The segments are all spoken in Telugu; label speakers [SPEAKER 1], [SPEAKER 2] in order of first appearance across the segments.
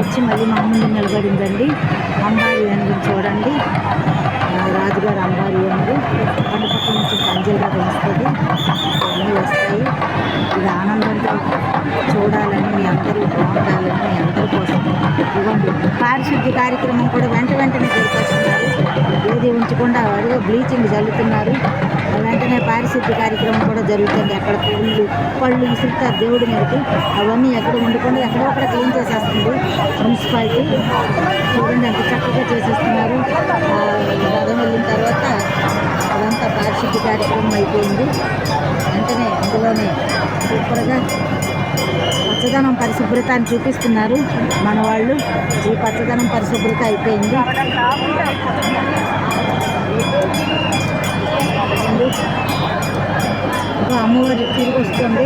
[SPEAKER 1] వచ్చి మళ్ళీ మా ముందు నిలబడిందండి. అంబారి ఏనుగుని చూడండి, రాజుగారు అంబారి ఏనుగు పక్క నుంచి పంజలుగా వస్తుంది, అన్నీ వస్తాయి. ఇది ఆనందంతో చూడాలని మీ అందరూ బాగుండాలని మీ అందరి కోసం ఇవ్వండి. పారిశుద్ధ్య కార్యక్రమం కూడా వెంటనే జరిపేస్తున్నారు. ఏది ఉంచకుండా అదిగో బ్లీచింగ్ చల్లుతున్నారు. వెంటనే పారిశుద్ధ్య కార్యక్రమం కూడా జరుగుతుంది. అక్కడ పళ్ళు విసురుతారు దేవుడి మీదకి, అవన్నీ ఎక్కడ ఉండకుండా ఎక్కడో అక్కడ క్లీన్ చేసేస్తుంది మున్సిపాలిటీ. చూడండి ఎంత చక్కగా చేసేస్తున్నారు. రథం వెళ్ళిన తర్వాత అదంతా పారిశుద్ధ్య కార్యక్రమం అయిపోయింది. వెంటనే అందులోనే సూపర్గా పచ్చదనం పరిశుభ్రత అని చూపిస్తున్నారు మన వాళ్ళు. ఈ పచ్చదనం పరిశుభ్రత అయిపోయింది. అమ్మవారు తిరిగి వస్తుంది,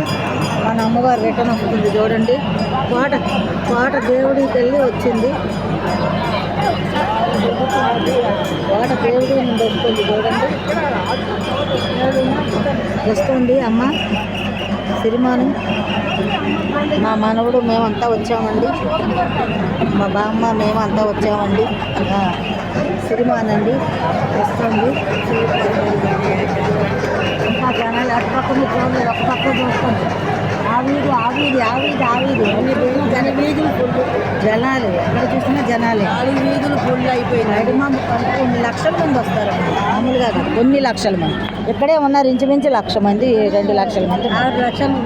[SPEAKER 1] మన అమ్మవారు రిటర్న్ వస్తుంది. చూడండి కోట దేవుడికి వెళ్ళి వచ్చింది. కోట దేవుడి నుండి వస్తుంది. చూడండి వస్తుంది అమ్మ సిరిమాను. మా మనవడు మేమంతా వచ్చామండి, మా బామ్మ మేమంతా వచ్చామండి. సిరిమానండి వస్తుంది. ఇంకా జనాలు అటు పక్కన చూడలేదు, ఒక పక్క చూస్తుంది. ఆవిది జన వీధులు ఫుల్ జనాలు, ఎక్కడ చూసినా జనాలే. వీధులు ఫుల్ అయిపోయినాయి. కొన్ని లక్షల మంది వస్తారు మామూలుగా, కొన్ని లక్షల మంది ఇక్కడే ఉన్నారు. ఇంచుమించు 1,00,000 మంది, 2 లక్షల మంది, 6 లక్షలు.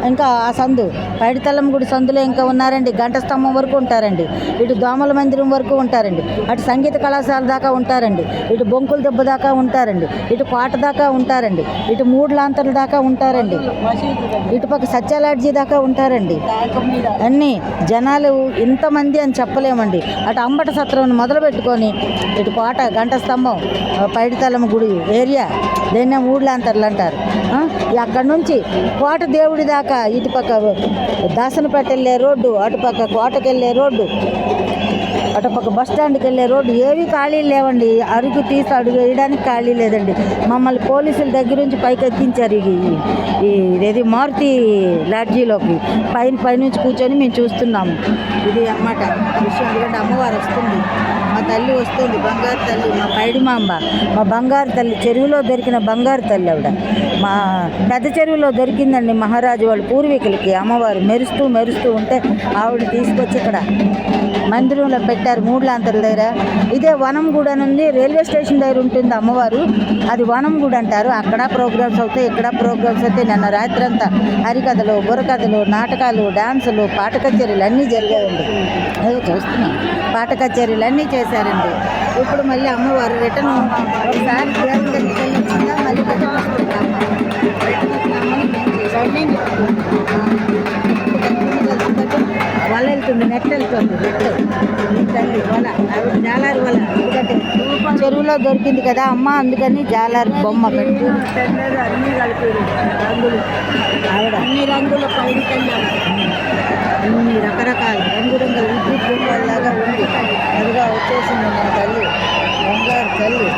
[SPEAKER 1] ఇంకా ఆ సందు పైడితల్లం గుడి సందులో ఇంకా ఉన్నారండి. గంట స్తంభం వరకు ఉంటారండి. ఇటు దోమల మందిరం వరకు ఉంటారండి. అటు సంగీత కళాశాల దాకా ఉంటారండి. ఇటు బొంకుల దెబ్బ దాకా ఉంటారండి. ఇటు కోట దాకా ఉంటారండి. ఇటు 3 లాంతర్ల దాకా ఉంటారండి. ఇటుపక్క సత్యాలాడ్జీ దాకా ఉంటారండి. అన్నీ జనాలు ఇంతమంది అని చెప్పలేమండి. అటు అంబట సత్రం మొదలు పెట్టుకొని ఇటు కోట, గంట స్తంభం, పైడితల్లం గుడి ఏరియా, దీన్నే 3 లాంతర్లు అంటారు. అక్కడ నుంచి కోట దేవుడి దాకా ఇటుపక్క దాసనపేట వెళ్ళే రోడ్డు, అటుపక్క కోటకి వెళ్ళే రోడ్డు, అటుపక్క బస్ స్టాండ్కి వెళ్ళే రోడ్డు ఏవి ఖాళీలు లేవండి. అడుగు వేయడానికి ఖాళీ లేదండి. మమ్మల్ని పోలీసుల దగ్గర నుంచి పైకి ఎక్కించారు ఇది మారుతి లాడ్జీలోకి. పైనుంచి కూర్చొని మేము చూస్తున్నాము. ఇది అన్నమాట విషయం. ఎందుకంటే అమ్మవారు వస్తుంది, మా తల్లి వస్తుంది, బంగారు తల్లి, మా పైడిమాంబ, మా బంగారు తల్లి. చెరువులో దొరికిన బంగారు తల్లి ఆవిడ. మా పెద్ద చెరువులో దొరికిందండి మహారాజు వాళ్ళ పూర్వీకులకి. అమ్మవారు మెరుస్తూ ఉంటే ఆవిడ తీసుకొచ్చి ఇక్కడ మందిరంలో పెట్టారు 3 లాంతర్ల దగ్గర. ఇదే వనం గుడి అని ఉంది, రైల్వే స్టేషన్ దగ్గర ఉంటుంది అమ్మవారు. అది వనం గుడి అంటారు. అక్కడ ప్రోగ్రామ్స్ అవుతాయి, ఇక్కడ ప్రోగ్రామ్స్ అవుతాయి. నిన్న రాత్రి అంతా హరికథలు, బుర్రకథలు, నాటకాలు, డాన్సులు, పాట కచేరీలు అన్నీ జరిగాయండి. ఏదో చూస్తున్నాం, పాట కచేరీలు అన్నీ చేశారండి. ఇప్పుడు మళ్ళీ అమ్మవారు రిటర్న్ ఒకసారి దేవుడి దగ్గరికి వెళ్ళి వచ్చిందా, మళ్ళీ రిటర్న్ వస్తుంది అమ్మ. వల వెళ్తుంది, నెట్ వెళ్తుంది, తల్లి వల, జాలారు వల. ఎందుకంటే చెరువులో దొరికింది కదా అమ్మ, అందుకని జాలారు బొమ్మ పెట్టి అన్నీ కలిపి రంగులు. ఆవిడ అన్ని రంగుల పైడి తల్లి, అన్ని రకరకాల రంగురంగుల విద్యుత్ బొమ్మలాగా ఉంది. అదిగా వచ్చేసింది మా తల్లి, బంగారు తల్లి.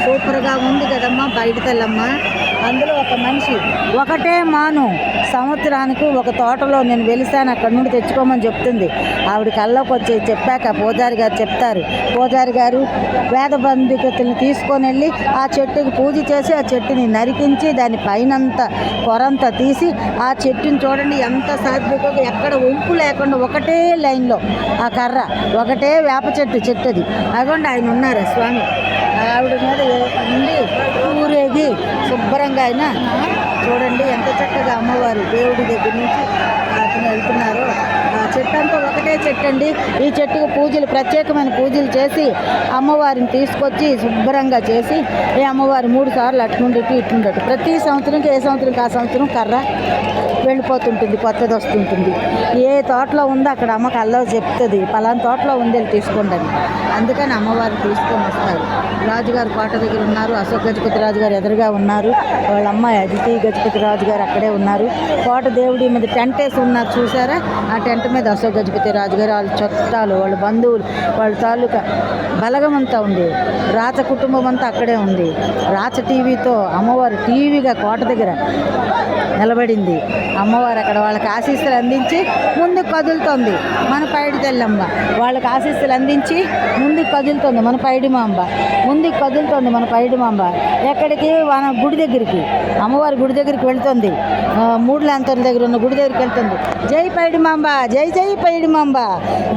[SPEAKER 1] సూపర్గా ఉంది కదమ్మా బయట తల్లమ్మ. అందులో ఒక మనిషి ఒకటే మాను సంవత్సరానికి ఒక తోటలో నేను వెలిసాను, అక్కడ నుండి తెచ్చుకోమని చెప్తుంది. ఆవిడ కల్లోకి వచ్చి చెప్పాక పూజారి గారు చెప్తారు. పూజారి గారు వేద బంధుకతల్ని తీసుకొని వెళ్ళి ఆ చెట్టుకి పూజ చేసి ఆ చెట్టుని నరికించి దాని పైనంత పొరంతా తీసి ఆ చెట్టుని చూడండి ఎంత సాత్వికంగా, ఎక్కడ వంపు లేకుండా ఒకటే లైన్లో ఆ కర్ర, ఒకటే వేప చెట్టు అది. అదిగోండి ఆయన ఉన్నారు స్వామి, ఆవిడ మీద ఉండి ఊరేగి శుభ్రంగా ఆయన చూడండి ఎంత చక్కగా అమ్మవారు దేవుడి దగ్గర నుంచి అతను వెళ్తున్నారు. ఆ చెట్టు అంతా ఒకటే చెట్టు అండి. ఈ చెట్టుకు పూజలు, ప్రత్యేకమైన పూజలు చేసి అమ్మవారిని తీసుకొచ్చి శుభ్రంగా చేసి ఈ అమ్మవారు 3 సార్లు అట్నుండి ఇట్లుండటు. ప్రతి సంవత్సరంకి ఏ సంవత్సరంకి ఆ సంవత్సరం కర్ర వెళ్ళిపోతుంటుంది, కొత్తది వస్తుంటుంది. ఏ తోటలో ఉందో అక్కడ అమ్మకి అల్లో చెప్తుంది, పలానా తోటలో ఉంది వెళ్ళి తీసుకోండి అని. అందుకని అమ్మవారిని తీసుకొని వస్తారు. రాజుగారు కోట దగ్గర ఉన్నారు, అశోక్ గజపతి రాజు గారు ఎదురుగా ఉన్నారు, వాళ్ళ అమ్మాయి అదితి గజపతి రాజు గారు అక్కడే ఉన్నారు. కోట దేవుడి మీద టెంట్ వేసి ఉన్నారు చూసారా, ఆ టెంట్ మీద అశోక్ గజపతి రాజు గారు, వాళ్ళ చుట్టాలు, వాళ్ళ బంధువులు, వాళ్ళ తాలూకా బలగం అంతా ఉంది. రాచ కుటుంబం అంతా అక్కడే ఉంది. రాచ టీవీతో అమ్మవారు టీవీగా కోట దగ్గర నిలబడింది అమ్మవారు. అక్కడ వాళ్ళకి ఆశీస్సులు అందించి ముందుకు కదులుతుంది మన పైడి తెల్లమ్మ. వాళ్ళకి ఆశీస్సులు అందించి ముందుకు కదులుతుంది మన పైడి మాంబ. ముందుకు కదులుతుంది మన పైడి మాంబ. ఎక్కడికి? మన గుడి దగ్గరికి, అమ్మవారి గుడి దగ్గరికి వెళ్తుంది. మూడు లాంతర్ల దగ్గర ఉన్న గుడి దగ్గరికి వెళ్తుంది. జై పైడి మాంబ, జై జై పైడి మాంబ,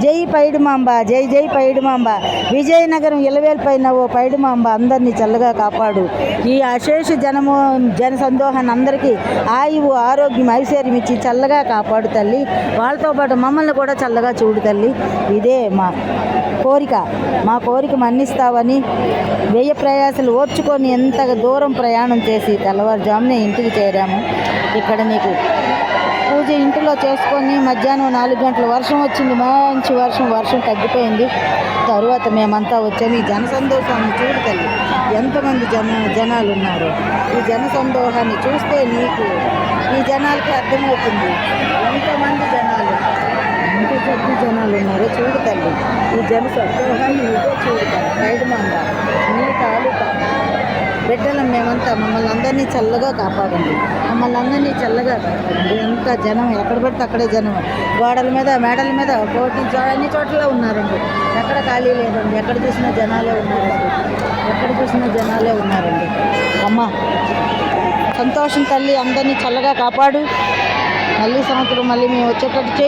[SPEAKER 1] జై పైడి మాంబ, జై జై పైడి మాంబ. విజయనగరం ఇలవేల్పైన ఓ పైడి మాంబ అందరినీ చల్లగా కాపాడు. ఈ అశేష జన సందోహాన్ని అందరికీ ఆయువు ఆరోగ్యం ఐశ్వర్యం ఇచ్చి చల్లగా కాపాడు తల్లి. వాళ్ళతో పాటు మమ్మల్ని కూడా చల్లగా చూడు తల్లి. ఇదే మా కోరిక. మా కోరిక మన్నిస్తావని వ్యయ ప్రయాసాలు ఓర్చుకొని ఎంత దూరం ప్రయాణం చేసి తెల్లవారుజామునే ఇంటికి చేరాము. ఇక్కడ నీకు పూజ ఇంటిలో చేసుకొని మధ్యాహ్నం 4 గంటల వర్షం వచ్చింది. మంచి వర్షం తగ్గిపోయింది. తరువాత మేమంతా వచ్చాము. ఈ జన సందోషాన్ని చూడు తల్లి, ఎంతమంది జనాలు ఉన్నారు. ఈ జన సందోహాన్ని చూస్తే నీకు ఈ జనాలకి అర్థమవుతుంది ఎంతమంది జనాలు, ఎంత కొద్ది జనాలు ఉన్నారో చూడు తల్లి. ఈ జన సందోహాన్ని నువ్వే చూడు తల్లి. పైడిమాంబ నీ తాలూకా బిడ్డలం మేమంతా, మమ్మల్ని అందరినీ చల్లగా కాపాడండి. మమ్మల్ని అందరినీ చల్లగా కాపాడండి. ఎంత జనం, ఎక్కడ పడితే అక్కడే జనం. గోడల మీద మేడల మీద అన్ని చోట్ల ఉన్నారండి. ఎక్కడ ఖాళీ లేదండి. ఎక్కడ చూసినా జనాలే ఉన్నారండి. అమ్మ సంతోషం తల్లి, అందరినీ చల్లగా కాపాడు. మళ్ళీ సంవత్సరం మళ్ళీ మేము వచ్చేటట్టు చేయి.